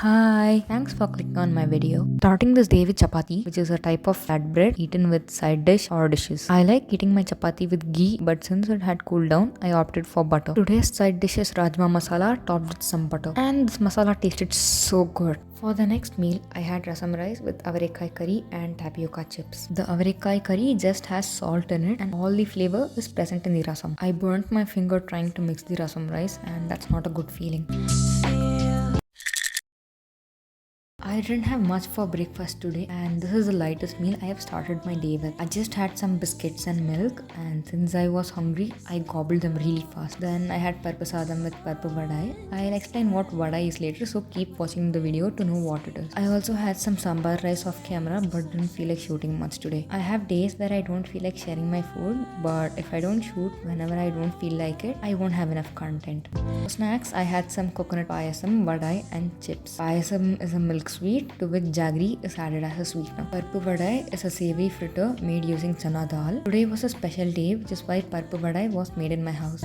Hi, thanks for clicking on my video. Starting this day with chapati, which is a type of flatbread eaten with side dish or dishes. I like eating my chapati with ghee, but since it had cooled down, I opted for butter. Today's side dish is rajma masala topped with some butter. And this masala tasted so good. For the next meal, I had rasam rice with avarekai curry and tapioca chips. The avarekai curry just has salt in it and all the flavor is present in the rasam. I burnt my finger trying to mix the rasam rice and that's not a good feeling. I didn't have much for breakfast today and this is the lightest meal I have started my day with. I just had some biscuits and milk and since I was hungry, I gobbled them really fast. Then I had parpu sadam with parpu vadai. I'll explain what vadai is later, so keep watching the video to know what it is. I also had some sambar rice off camera but didn't feel like shooting much today. I have days where I don't feel like sharing my food, but if I don't shoot whenever I don't feel like it, I won't have enough content. For snacks, I had some coconut payasam, vadai and chips. Payasam is a milk sweet to which jaggery is added as a sweetener. Parpu vadai is a savory fritter made using chana dal. Today was a special day, which is why parpu vadai was made in my house.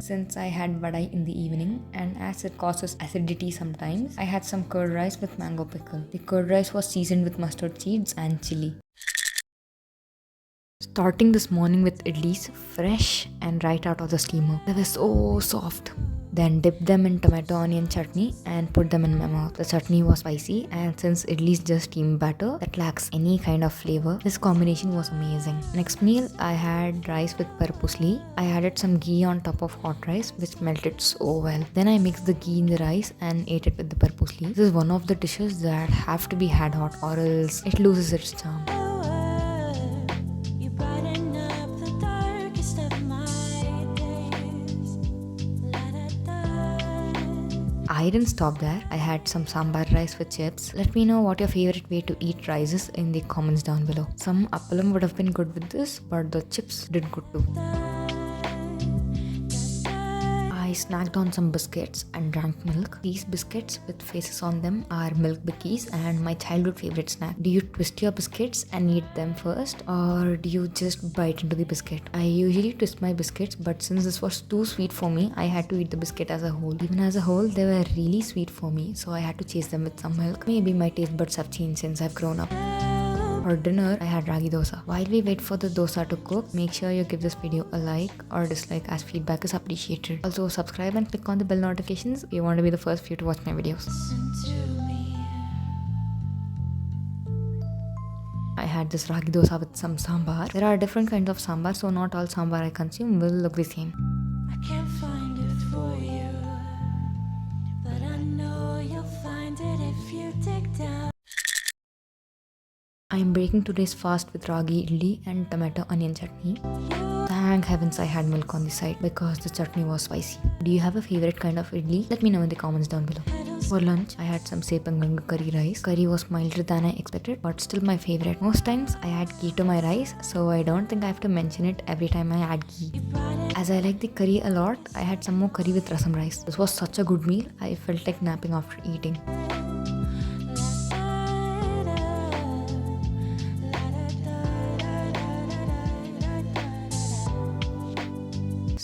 Since I had vadai in the evening and as it causes acidity sometimes, I had some curd rice with mango pickle. The curd rice was seasoned with mustard seeds and chili. Starting this morning with idlis, fresh and right out of the steamer. They were so soft. Then dip them in tomato onion chutney and put them in my mouth. The chutney was spicy and since idlis just steamed batter that lacks any kind of flavor, this combination was amazing. Next meal, I had rice with parpusli. I added some ghee on top of hot rice which melted so well. Then I mixed the ghee in the rice and ate it with the parpusli. This is one of the dishes that have to be had hot or else it loses its charm. I didn't stop there. I had some sambar rice with chips. Let me know what your favorite way to eat rice is in the comments down below. Some appalam would have been good with this, but the chips did good too. I snacked on some biscuits and drank milk. These biscuits with faces on them are milk bikis and my childhood favorite snack. Do you twist your biscuits and eat them first or do you just bite into the biscuit? I usually twist my biscuits but since this was too sweet for me, I had to eat the biscuit as a whole. Even as a whole, they were really sweet for me so I had to chase them with some milk. Maybe my taste buds have changed since I've grown up. For dinner, I had ragi dosa. While we wait for the dosa to cook, make sure you give this video a like or dislike as feedback is appreciated. Also subscribe and click on the bell notifications if you want to be the first few to watch my videos. I had this ragi dosa with some sambar. There are different kinds of sambar, so not all sambar I consume will look the same. I can't find it for you, but I know you'll find it if you dig down. I am breaking today's fast with ragi idli and tomato onion chutney. Thank heavens I had milk on the side because the chutney was spicy. Do you have a favorite kind of idli? Let me know in the comments down below. For lunch, I had some sepanganga curry rice. Curry was milder than I expected but still my favorite. Most times I add ghee to my rice so I don't think I have to mention it every time I add ghee. As I like the curry a lot, I had some more curry with rasam rice. This was such a good meal, I felt like napping after eating.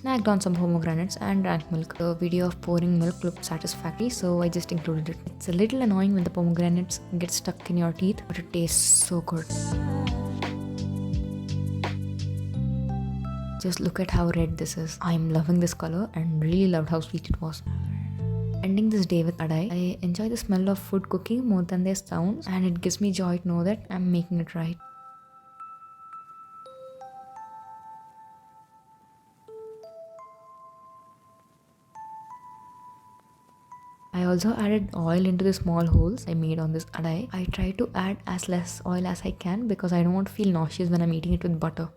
Snacked on some pomegranates and drank milk. The video of pouring milk looked satisfactory, so I just included it. It's a little annoying when the pomegranates get stuck in your teeth, but it tastes so good. Just look at how red this is. I'm loving this color and really loved how sweet it was. Ending this day with adai, I enjoy the smell of food cooking more than their sounds and it gives me joy to know that I'm making it right. I also added oil into the small holes I made on this adai. I try to add as less oil as I can because I don't want to feel nauseous when I'm eating it with butter.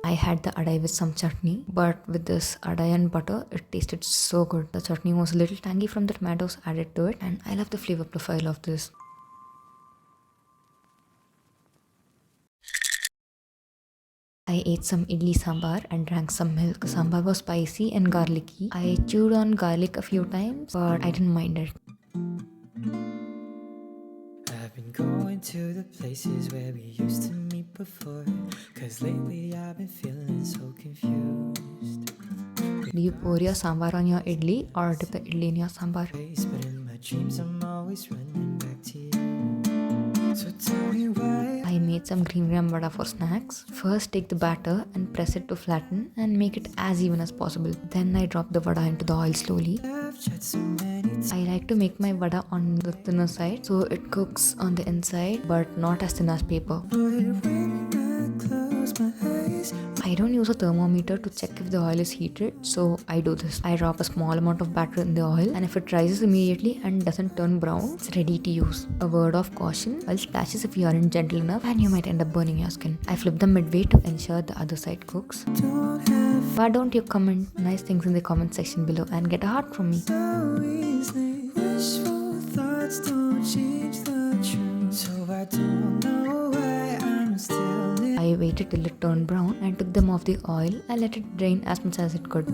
I had the adai with some chutney, but with this adai and butter, it tasted so good. The chutney was a little tangy from the tomatoes added to it and I love the flavor profile of this. I ate some idli sambar and drank some milk. The sambar was spicy and garlicky. I chewed on garlic a few times, but I didn't mind it. I've been going to the places where we used to meet before, 'cause lately I've been feeling so confused. Do you pour your sambar on your idli or dip the idli in your sambar? But in my dreams I'm always running back to you. So tell me why I made some green gram vada for snacks. First take the batter and press it to flatten and make it as even as possible. Then I drop the vada into the oil slowly. I've tried so many times. I like to make my vada on the thinner side so it cooks on the inside but not as thin as paper. When I close my eyes, I don't use a thermometer to check if the oil is heated, so I do this. I drop a small amount of batter in the oil, and if it rises immediately and doesn't turn brown, it's ready to use. A word of caution, oil splashes if you aren't gentle enough and you might end up burning your skin. I flip them midway to ensure the other side cooks. don't have Why don't you comment nice things in the comment section below and get a heart from me? so easily. Wishful thoughts don't change the truth, so I don't know why I'm still in. I waited till it turned brown and took them off the oil and let it drain as much as it could.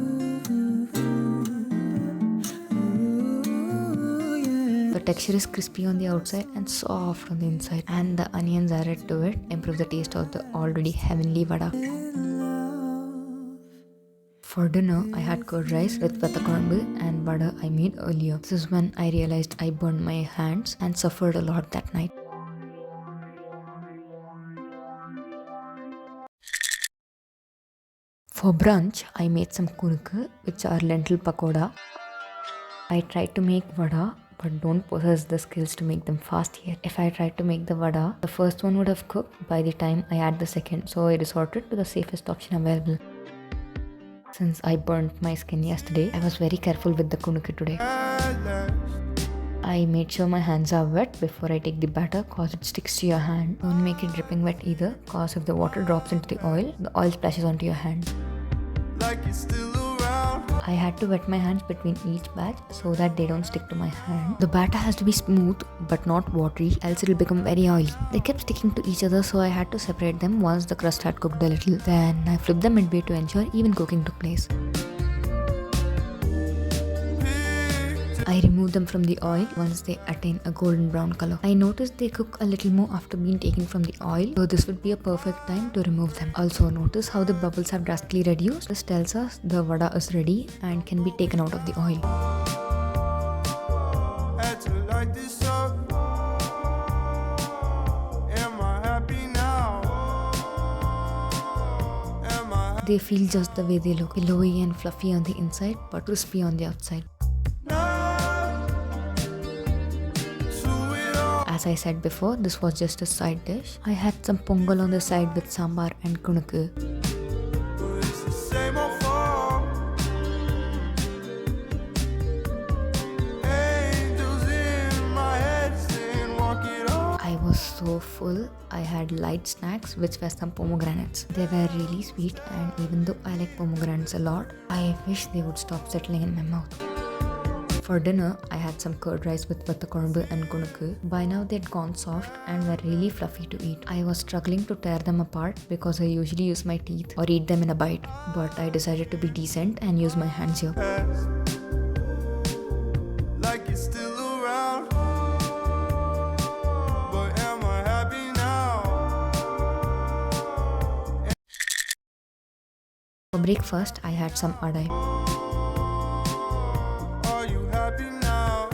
The texture is crispy on the outside and soft on the inside, and the onions added to it improve the taste of the already heavenly vada. For dinner, I had curd rice with vatakurambu and vada I made earlier. This is when I realized I burned my hands and suffered a lot that night. For brunch, I made some kunukku, which are lentil pakoda. I tried to make vada, but don't possess the skills to make them fast yet. If I tried to make the vada, the first one would have cooked by the time I add the second, so I resorted to the safest option available. Since I burnt my skin yesterday, I was very careful with the kunukku today. I made sure my hands are wet before I take the batter cause it sticks to your hand. Don't make it dripping wet either cause if the water drops into the oil splashes onto your hand. Like it's still around. I had to wet my hands between each batch so that they don't stick to my hand. The batter has to be smooth but not watery, else it'll become very oily. They kept sticking to each other, so I had to separate them once the crust had cooked a little. Then I flipped them midway to ensure even cooking took place. I remove them from the oil once they attain a golden brown color. I noticed they cook a little more after being taken from the oil, so this would be a perfect time to remove them. Also notice how the bubbles have drastically reduced. This tells us the vada is ready and can be taken out of the oil. Had to light this up. Am I happy now? Am I They feel just the way they look, pillowy and fluffy on the inside but crispy on the outside. As I said before, this was just a side dish. I had some pongal on the side with sambar and kunukku. It's the same old form. Angels in my head saying walk it on. I was so full, I had light snacks which were some pomegranates. They were really sweet, and even though I like pomegranates a lot, I wish they would stop settling in my mouth. For dinner, I had some curd rice with vatakurambu and kunukku. By now they'd gone soft and were really fluffy to eat. I was struggling to tear them apart because I usually use my teeth or eat them in a bite. But I decided to be decent and use my hands here. Like it's still around. But am I happy now? For breakfast, I had some adai. Are you happy now?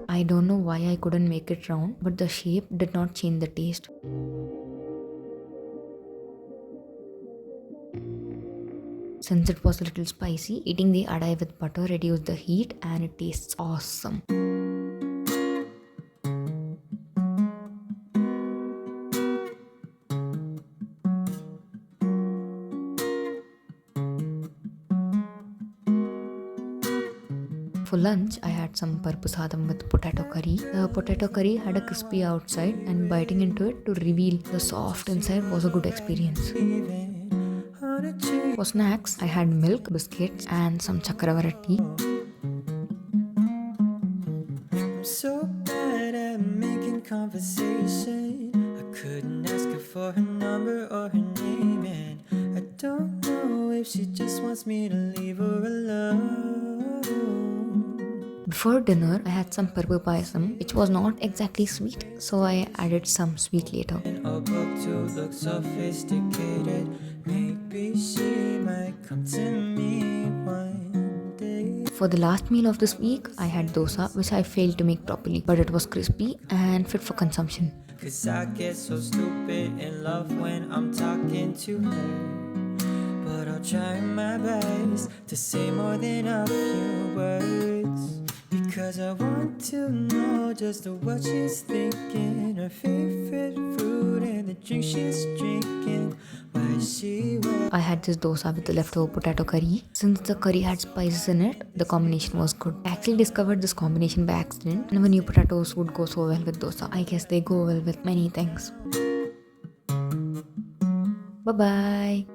I don't know why I couldn't make it round, but the shape did not change the taste. Since it was a little spicy, eating the adai with butter reduced the heat and it tastes awesome. For lunch, I had some parpu sadam with potato curry. The potato curry had a crispy outside, and biting into it to reveal the soft inside was a good experience. For snacks, I had milk, biscuits, and some chakravarati. I'm so bad at making conversation. I couldn't ask her for her number or her name, and I don't know if she just wants me to leave her alone. Before dinner, I had some parpu payasam, which was not exactly sweet, so I added some sweet later. In a book to look sophisticated, maybe she might come to me one day. For the last meal of this week, I had dosa, which I failed to make properly, but it was crispy and fit for consumption. Cause I get so stupid in love when I'm talking to her, but I'll try my best to say more than a few words, because I want to know just what she's thinking, her favorite food and the drink she's drinking, why she went. I had this dosa with the leftover potato curry. Since the curry had spices in it, the combination was good. I actually discovered this combination by accident. Never knew potatoes would go so well with dosa. I guess they go well with many things. Bye bye.